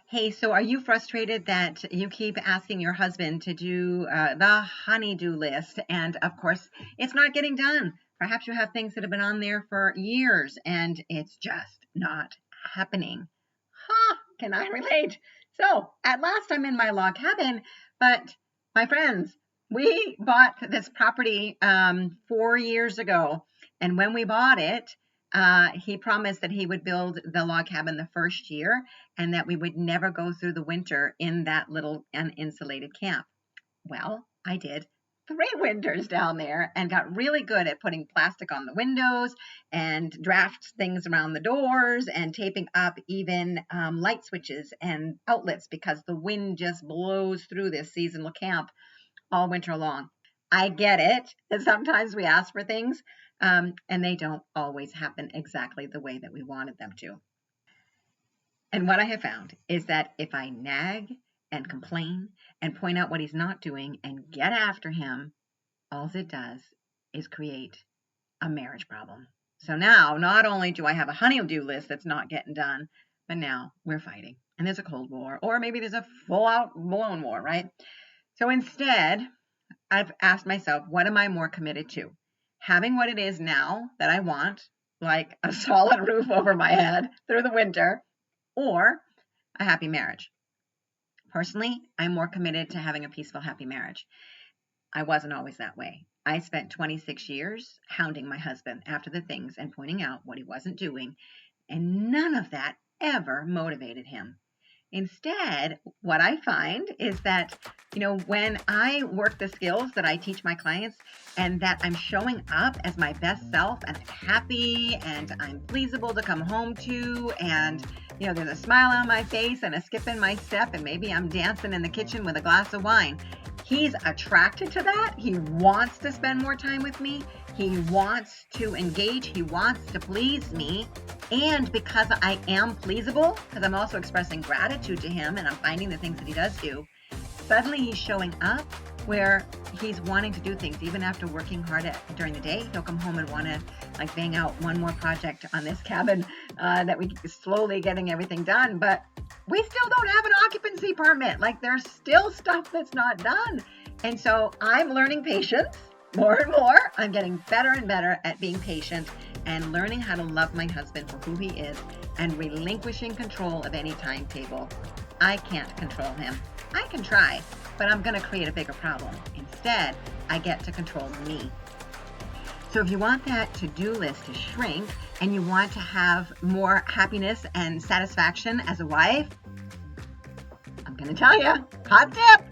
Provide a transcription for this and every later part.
Hey, so are you frustrated that you keep asking your husband to do the honey-do list? And of course, it's not getting done. Perhaps you have things that have been on there for years and it's just not happening. Can I relate? So, at last, I'm in my log cabin, but my friends, we bought this property 4 years ago. And when we bought it, he promised that he would build the log cabin the first year and that we would never go through the winter in that little uninsulated camp. Well, I did 3 winters down there and got really good at putting plastic on the windows and draft things around the doors and taping up even light switches and outlets because the wind just blows through this seasonal camp all winter long. I get it that sometimes we ask for things and they don't always happen exactly the way that we wanted them to. And what I have found is that if I nag and complain and point out what he's not doing and get after him, all it does is create a marriage problem. So now, not only do I have a honey-do list that's not getting done, but now we're fighting. And there's a cold war, or maybe there's a full-out blown war, right? So instead, I've asked myself, what am I more committed to? Having what it is now that I want, like a solid roof over my head through the winter, or a happy marriage. Personally, I'm more committed to having a peaceful, happy marriage. I wasn't always that way. I spent 26 years hounding my husband after the things and pointing out what he wasn't doing, and none of that ever motivated him. Instead, what I find is that, when I work the skills that I teach my clients and that I'm showing up as my best self and I'm happy and I'm pleasable to come home to and, there's a smile on my face and a skip in my step and maybe I'm dancing in the kitchen with a glass of wine. He's attracted to that. He wants to spend more time with me. He wants to engage. He wants to please me. And because I am pleasable, because I'm also expressing gratitude to him and I'm finding the things that he does do, suddenly he's showing up where he's wanting to do things even after working hard during the day. He'll come home and want to bang out one more project on this cabin that we slowly getting everything done. But we still don't have an occupancy permit. There's still stuff that's not done. And so I'm learning patience more and more. I'm getting better and better at being patient and learning how to love my husband for who he is and relinquishing control of any timetable. I can't control him. I can try, but I'm going to create a bigger problem. Instead, I get to control me. So if you want that to-do list to shrink and you want to have more happiness and satisfaction as a wife, I'm going to tell you, hot tip,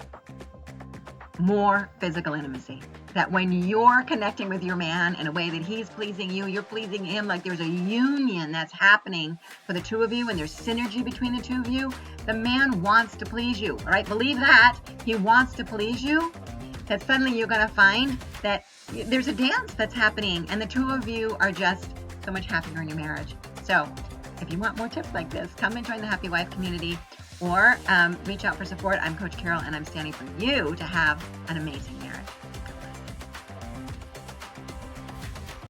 more physical intimacy. That when you're connecting with your man in a way that he's pleasing you, you're pleasing him, there's a union that's happening for the two of you and there's synergy between the two of you, the man wants to please you, all right? Believe that. He wants to please you, that suddenly you're going to find that there's a dance that's happening and the two of you are just so much happier in your marriage. So if you want more tips like this, come and join the Happy Wife community or reach out for support. I'm Coach Carol and I'm standing for you to have an amazing marriage.